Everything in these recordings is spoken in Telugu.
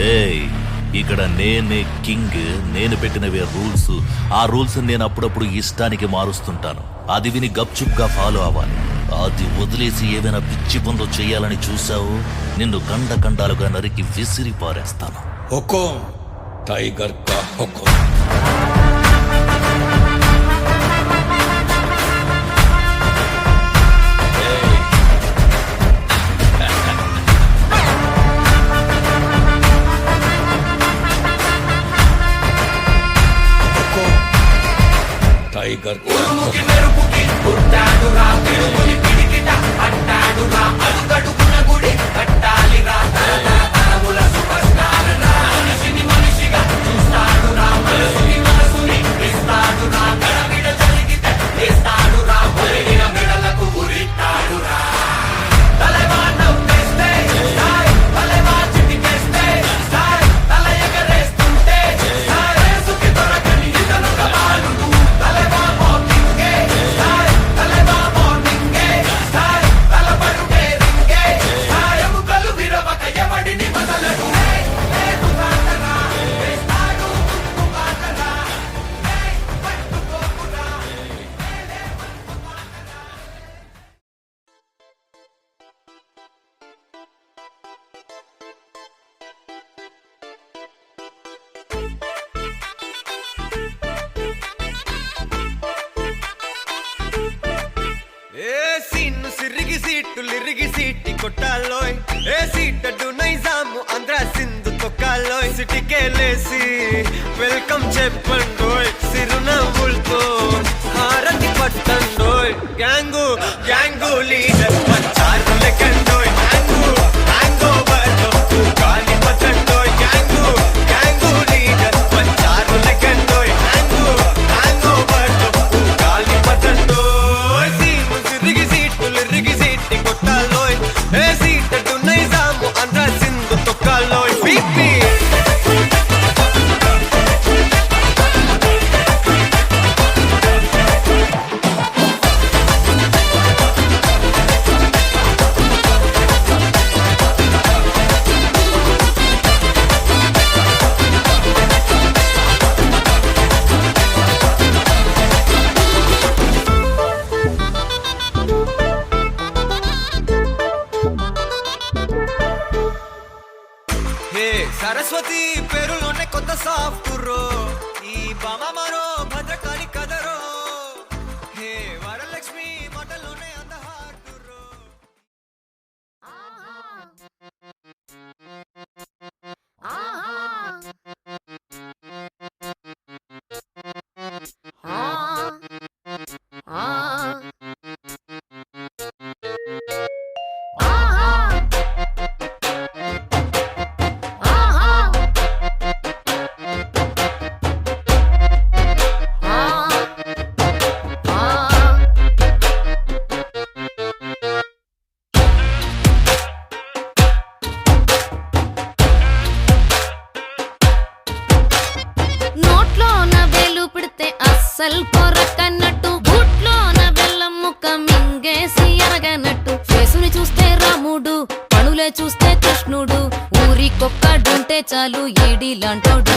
ఏయ్, ఇక్కడ నేనే కింగ్. నేను పెట్టినవే రూల్స్. ఆ రూల్స్ నేను అప్పుడప్పుడు ఇష్టానికి మారుస్తుంటాను. అది విని గప్చుప్గా ఫాలో అవ్వాలి. అది వదిలేసి ఏమైనా పిచ్చి పనులు చేయాలని చూసావు, నిన్ను కండాలుగా నరికి విసిరి పారేస్తాను. హుకుం టైగర్ కా హుకుం. టైగర్ లిరిగి సీటి కొట్టాలోయ్. ఏ సీటడు నైజాము ఆంధ్ర సింధు తొక్కాలోయ్. సిటీకేలేసి వెల్కమ్ చెప్పండోయ్. సిరునవ్వులతో హారతి పట్టండోయ్. గ్యాంగు గ్యాంగు లీడర్ పంచారు లెక్కండోయ్. గ్యాంగు గ్యాంగ్ ఓవర్ గాలి పట్టండోయ్. గ్యాంగు గ్యాంగు లీడర్ పంచారు లెక్కండోయ్. గ్యాంగు గ్యాంగ్ ఓవర్ గాలి పట్టండోయ్. సీము సిరిగి సీటు లిరిగి సీటి కొట్టాలోయ్. ఏ సీటడు నైజాము ఆంధ్ర సింధు తొక్కాలోయ్. పీపీ సరస్వతి పేరులోనే కొత్త సాఫ్ట్ రో. ఈ బామ మరో భద్రకాళి కదరో. హే వరలక్ష్మి మాటలోనే అంత హార్ట్ రో. కొరకన్నట్టు బూట్లోన బెల్లం ముక్క మింగేసి ఎరగనట్టు. చేసుని చూస్తే రాముడు, పనులే చూస్తే కృష్ణుడు. ఊరికొక్కడుంటే చాలు ఈడిలాంటోడు.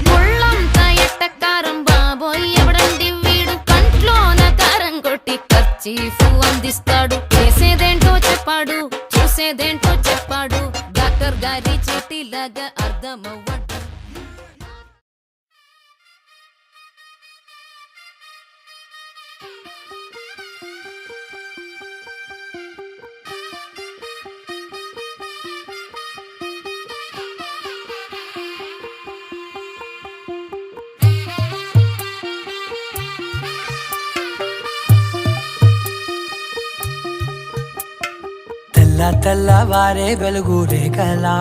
ముళ్ళంతా ఎట్టకారం బాబోయ్ ఎవడండి వీడు. కంట్లోన కారం కొట్టి కర్చీఫ్ అందిస్తాడు. చేసేదేంటో చెప్పాడు, చూసేదేంటో చెప్పాడు. డాక్టర్ గారి చీటిలాగా అర్థమవ్వడు. తెల్లవారే వెలుగు రేఖలా,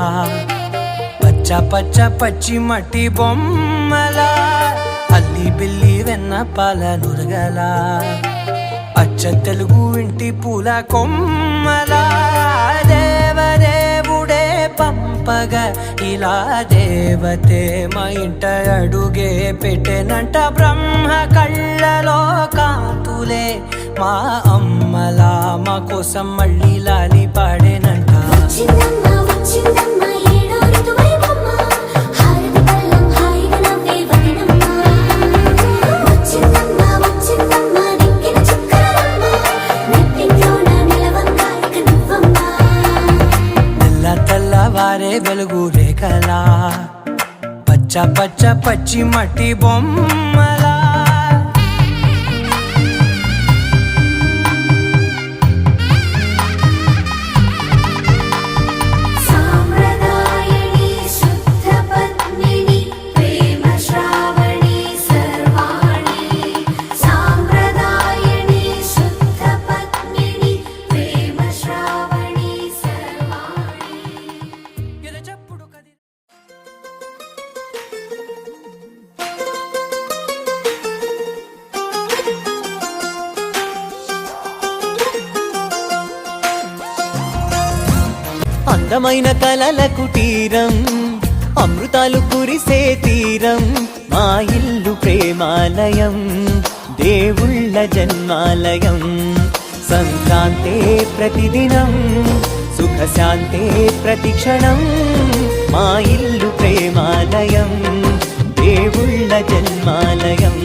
పచ్చ పచ్చ పచ్చి మట్టి బొమ్మలా, అల్లి బిల్లి వెన్న పాల నురగలా, అచ్చ తెలుగు ఇంటి పూల కొమ్మలా. దేవదేవుడే పంపగా ఇలా దేవతే మా ఇంట అడుగే పెట్టెనంట. బ్రహ్మ కళ్ళలో కాంతులే మా అమ్మలా మా కోసం మళ్ళీ లాలి పాడేనంట. వచ్చిందమ్మా వచ్చిందమ్మా ఏడో ఋతువైభవం. తెల్లవారే వెలుగు రేఖలా పచ్చ పచ్చ పచ్చి మట్టి బొమ్మలా సాంప్రదాయని శుద్ధ పద్మిని ప్రేమ శ్రావణి సర్వాణి సాంప్రదాయని శుద్ధ పద్మిని ప్రేమ శ్రావణి సర్వాణి ఎదచెప్పుడు కది అందమైన కలల కుటీరం అమృతాలు కురిసే తీరం మా ఇల్లు ప్రేమాలయం దేవుళ్ళ జన్మాలయం సంక్రాంతే ప్రతిదినం సుఖశాంతే ప్రతిక్షణం మా ఇల్లు ప్రేమాలయం దేవుళ్ళ జన్మాలయం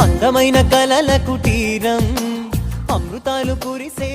అందమైన కలల కుటీరం అమృతాలు కురిసే